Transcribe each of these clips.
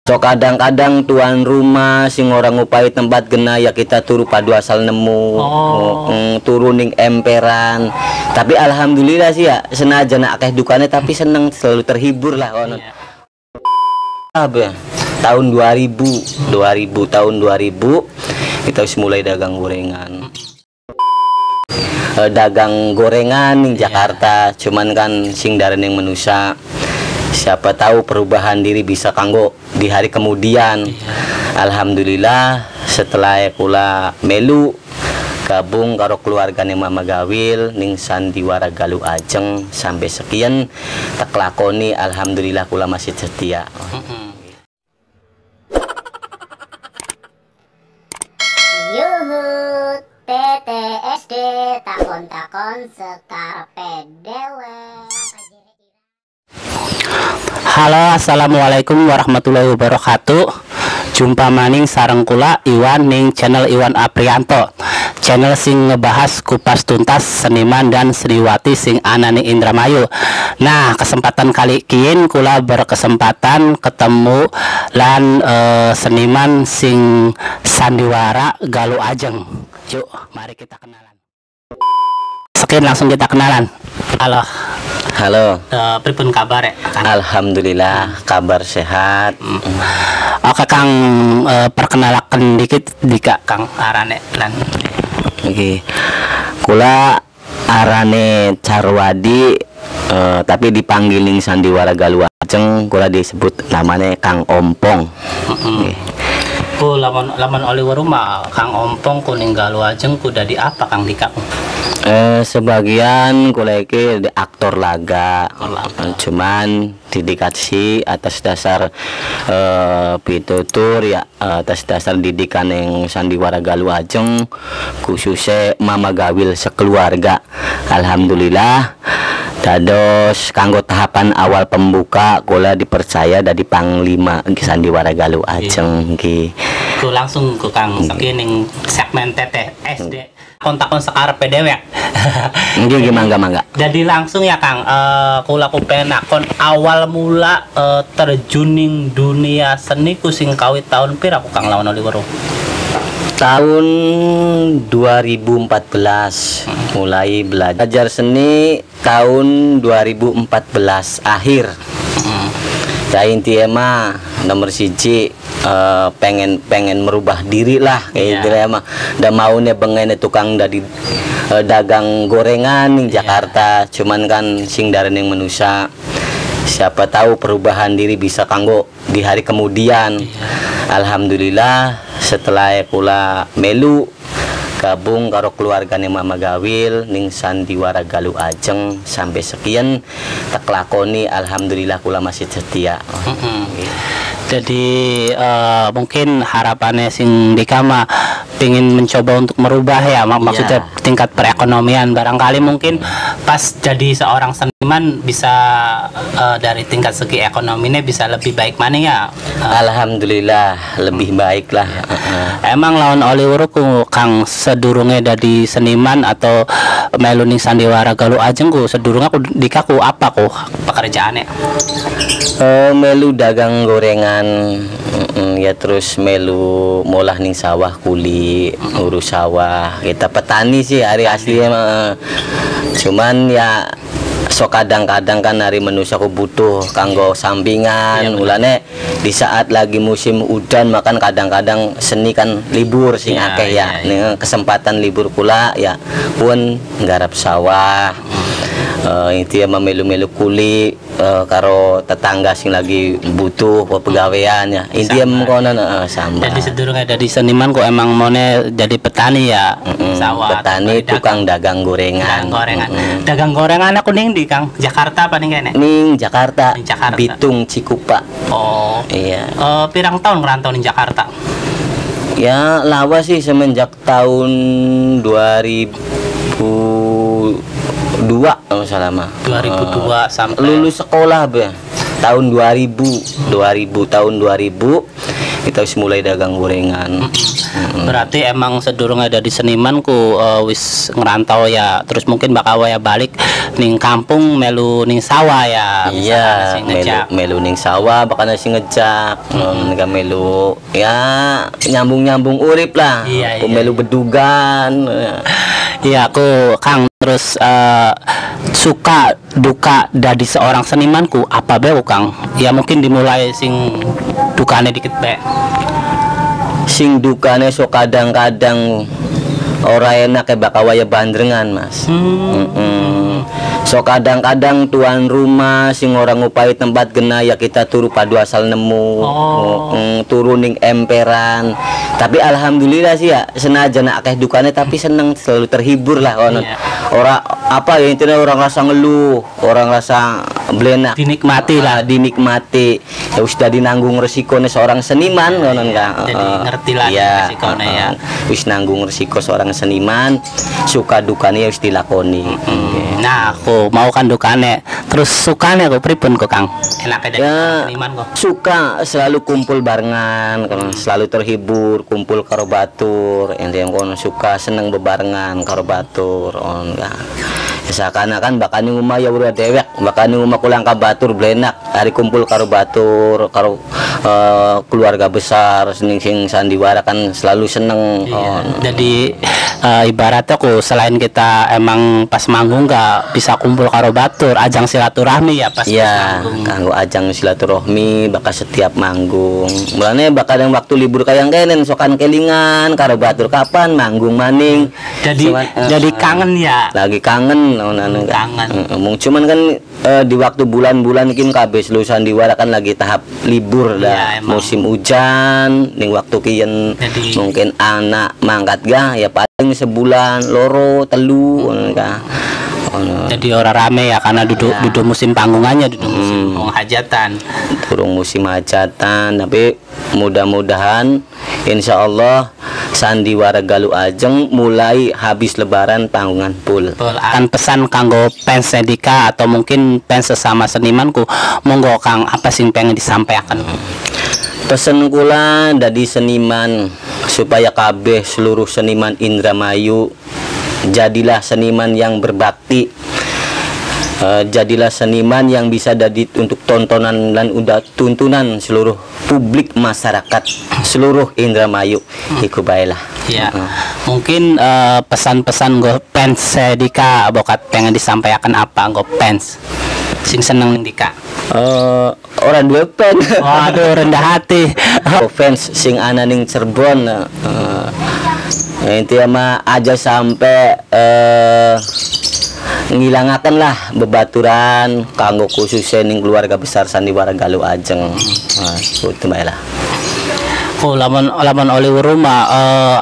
So kadang-kadang tuan rumah sing orang ngupai tempat gena ya kita turu padu asal nemu turuning emperan. Tapi alhamdulillah sih ya senajan akeh dukanya tapi seneng selalu terhibur lah konon. Apa tahun 2000 tahun 2000 kita mulai dagang gorengan. Dagang gorengan di Jakarta, cuman kan sing darah yang menusa. Siapa tahu perubahan diri bisa kanggo di hari kemudian. Alhamdulillah setelah kula melu gabung karo keluargane Mama Gawil ning Sandiwara Galuh Ajeng sampai sekian tak lakoni, alhamdulillah kula masih setia. Yuhut TTSD takon-takon sekarpe dewe. Halo, assalamualaikum warahmatullahi wabarakatuh. Jumpa maning sareng kula Iwan ning channel Iwan Aprianto, channel sing ngebahas kupas tuntas seniman dan seniwati sing ana ning Indramayu. Nah, kesempatan kali kiin kula berkesempatan ketemu lan seniman sing Sandiwara Galuh Ajeng. Yuk, mari kita kenalan. Sekian langsung kita kenalan. Halo. Halo. Pripun kabar ya? Alhamdulillah kabar sehat. Oke Kang, perkenalkan dikit dika Kang arane lan. Oke. Kula arane Carwadi tapi dipanggil ning Sandiwara Galuh Ajeng kula disebut namanya Kang Ompong. Ku lamun oli waruma Kang Ompong kuning Galuh Ajeng kuda di apa Kang dika? Sebagian kula iki aktor laga. Cuman didikasi atas dasar pitutur ya, atas dasar didikan yang Sandiwara Galuh Ajeng khususnya Mama Gawil sekeluarga. Alhamdulillah dados kanggo tahapan awal pembuka kula dipercaya dari Panglima Sandiwara Galuh Ajeng nggih. Ku langsung ku Kang saking segmen TTSD kontakon sekarpe dewe. Nggih mangga. Jadi langsung ya Kang, kula kupenakon awal mula terjuning dunia seni kusing kawit tahun pira ku Kang lawan oli weruh? Tahun 2014 mulai belajar seni tahun 2014 akhir. Ya intinya mah nomor siji pengen merubah diri lah kayak gitu mah. Dan maunya pengen tukang dari dagang gorengan di Jakarta, cuman kan sing darah yang menusa. Siapa tahu perubahan diri bisa kanggo di hari kemudian. Alhamdulillah setelah kula melu gabung karo keluargane Mama Gawil ning Sandiwara Galuh Ajeng sampai sekian tak lakoni, alhamdulillah kula masih setia. Jadi mungkin harapannya sing dikama ingin mencoba untuk merubah ya, maksudnya tingkat perekonomian barangkali mungkin pas jadi seorang seniman bisa dari tingkat segi ekonominya bisa lebih baik mana ya. Alhamdulillah lebih baik lah. Emang lawan oli weruh Kang sedurunge dari seniman atau melu ning Sandiwara Galuh Ajeng ku sedurunge aku dikaku apa ku pekerjaannya? Melu dagang gorengan ya, terus melu molah ning sawah kuli urus sawah. Kita petani sih hari aslinya cuman ya so kadang-kadang kan hari manusia aku butuh kanggo sampingan ulane di saat lagi musim udan, makan kadang-kadang seni kan libur sing akeh ya. Kesempatan libur kula ya pun nggarap sawah. Intinya melu-melu kuli karo tetangga sing lagi butuh pegawaian ya. Intinya mengkono sambal. Jadi sedurunge dari seniman kok emang mone jadi petani ya. Sawah. Petani tukang dagang gorengan. Dagang gorengan aku ning di Kang Jakarta apa ning kene? Ning Jakarta. Jakarta. Bitung Cikupa. Oh. Iya. Pirang tahun ngerantau ning Jakarta? Ya lawas sih semenjak tahun 2002 kalau salah mah. 2002 sampai lulus sekolah be. tahun 2000 tahun 2000 kita wis mulai dagang gorengan. Berarti emang sedurunge dadi seniman ku wis ngerantau ya, terus mungkin bakal waya balik ning kampung melu ning sawah ya. Iya, melu ning sawah bakal nasi ngejak, nggak melu ya nyambung urip lah. Iya, Aku melu bedugan. Iya, aku Kang, terus suka duka dari seorang senimanku apa be Kang? Ya mungkin dimulai sing dukane dikit be. Sing dukane so kadang-kadang ora enak bakal waya bandrengan Mas. So kadang-kadang tuan rumah sing orang ngupai tempat gena ya kita turu padu asal nemu. Turuning emperan. Tapi alhamdulillah sih ya senajan akeh dukane tapi seneng, selalu terhibur lah konon. Ora apa ya intinya orang rasa ngeluh, orang rasa blenak, Dinikmati lah. dinikmati. Ya wis dadi nanggung resikonya seorang seniman konon Kang. Jadi ngerti lah resikonya ya. Wis nanggung resiko seorang seniman, suka dukane ya wis dilakoni. Nah, aku mau kan dukane. Terus sukane aku pripun kok Kang? Enake dari Ya, seniman kok. suka selalu kumpul barengan, kono selalu terhibur, kumpul karo batur. Ente yang kono suka seneng bebarengan karo batur. Seakan-akan bakal ning omah ya udah dewek, bakal ning omah kulang ka batur blenak, hari kumpul karo batur, karo keluarga besar sing sandiwara kan selalu seneng. Jadi ibaratnya aku selain kita emang pas manggung gak bisa kumpul karo batur, ajang silaturahmi ya pas manggung. Kanggo ajang silaturahmi bakal setiap manggung. Mulane bakal yang waktu libur kayang kenen sokan kelingan karo batur kapan manggung maning. Jadi kangen ya. Lagi kangen cuman kan di waktu bulan-bulan ikin kabeh seluruh sandiwara kan lagi tahap libur dah. Musim hujan ning waktu kiyen mungkin anak mangkat gah ya paling sebulan loro telu jadi orang rame ya karena duduk musim panggungannya, duduk musim hajatan. Turung musim hajatan, tapi mudah-mudahan insya Allah sandiwara Galuh Ajeng mulai habis lebaran panggungan full. Kan pesan kanggo fans Dika atau mungkin fans sesama senimanku, monggo Kang, apa sing pengen disampaikan? Pesen kula dari seniman supaya kabeh seluruh seniman Indramayu jadilah seniman yang berbakti, jadilah seniman yang bisa jadi untuk tontonan dan udah tuntunan seluruh publik masyarakat seluruh Indramayu. Iku baiklah. Ya, mungkin pesan-pesan gue fans Dika bokat pengen disampaikan apa gue fans sing seneng Dika? Orang dua pen. Waduh, rendah hati. Fans sing ana ning Cirebon. Intinya mah aja sampai ngilangaken lah bebaturan kanggo khususnya ning keluarga besar sandiwara Galuh Ajeng. Itu baiklah. Laman oleh rumah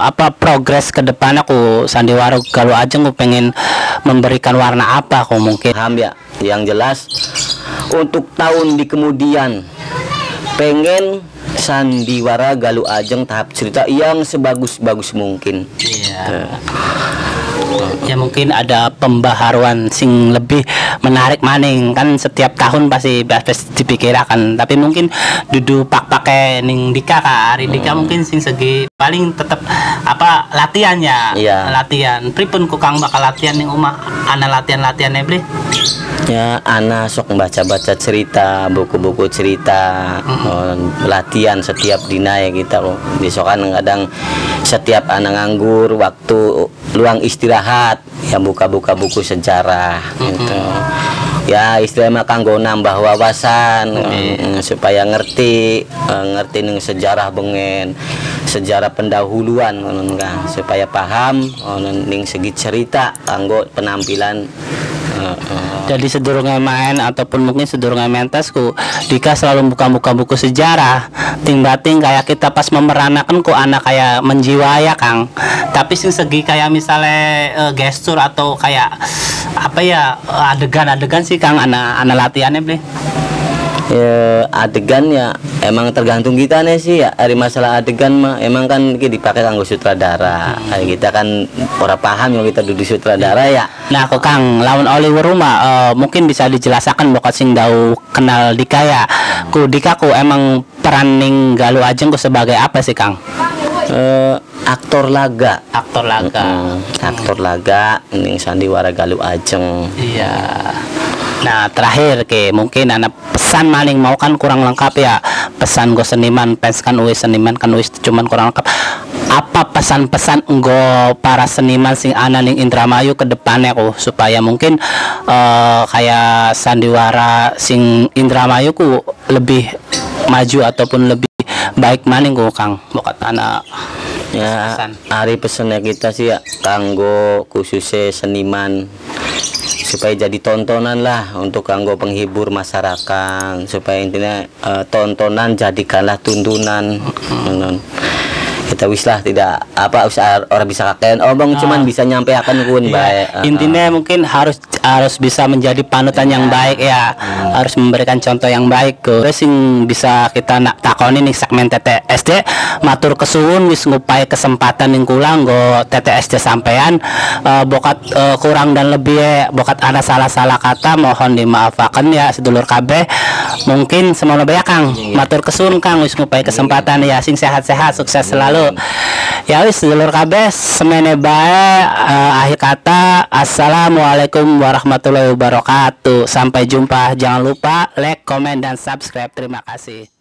apa progres ke depan aku sandiwara Galuh Ajeng aku pengen memberikan warna apa aku mungkin ya yang jelas untuk tahun di kemudian pengen sandiwara Galuh Ajeng tahap cerita yang sebagus-bagus mungkin. Ya mungkin ada pembaharuan sing lebih menarik maning kan setiap tahun pasti dipikirkan, tapi mungkin duduk pakai ning Dika hari Dika mungkin sing segi paling tetap apa latihannya. Latihan pripun ku Kang bakal latihan ning omah ana latihan beli ya ana sok baca-baca cerita buku-buku cerita latihan setiap dina ya kita besokan kadang setiap anak nganggur waktu luang istirahat ya buka-buka buku sejarah gitu. Ya istilahnya kanggo nambah wawasan supaya ngerti ning sejarah bengen sejarah pendahuluan supaya paham ning segi cerita kanggo penampilan. Jadi sedurunge main ataupun mungkin sedurunge mentasku Dika selalu buka-buka buku sejarah ting-bating kayak kita pas memeranakan ku anak kayak menjiwaya Kang, tapi sing segi kayak misalnya gestur atau kayak apa ya adegan-adegan sih Kang anak latihannya beli Ya, adegan ya emang tergantung kita nih sih ya. Dari masalah adegan mah emang kan kita dipakai kanggo sutradara. Kayak kita kan ora paham yang kita duduk sutradara ya. Nah, aku Kang, lawan Oliver rumah mungkin bisa dijelaskan bokat sing dau kenal Dika ya. Ku Dika ku emang peran ning Galuh Ajeng ku sebagai apa sih, Kang? Aktor laga. Aktor laga. Aktor laga ning sandiwara Galuh Ajeng. Iya. Nah, terakhir ke mungkin anak pesan maning mau kan kurang lengkap ya. Pesan go seniman, fans kan uis seniman kan uis cuman kurang lengkap. Apa pesan-pesan go para seniman sing ana ning Indramayu ke depannya ku supaya mungkin kayak sandiwara sing Indramayu ku lebih maju ataupun lebih baik maning ku Kang. Bokat anak Ya, hari pesannya kita sih ya kanggo khususnya seniman supaya jadi tontonan lah untuk kanggo penghibur masyarakat, supaya intinya tontonan jadikanlah tuntunan. Kita wis lah tidak apa usah orang bisa kakek bang cuman bisa nyampe akan kun baik. Intinya mungkin harus bisa menjadi panutan yang baik ya. Harus memberikan contoh yang baik ke. Terus sing bisa kita nak takoni nih segmen TTSD matur kesuwun wis ngupai kesempatan ning kula nggo TTSD sampean bokat kurang dan lebih bokat ada salah-salah kata mohon dimaafakan ya sedulur kabeh. Mungkin semono bae Kang. Matur kesuwun Kang wis ngupai kesempatan ya sing sehat-sehat sukses selalu. Ya wis sedulur kabeh semene bae akhir kata assalamualaikum warahmatullahi wabarakatuh. Sampai jumpa, jangan lupa like, komen dan subscribe. Terima kasih.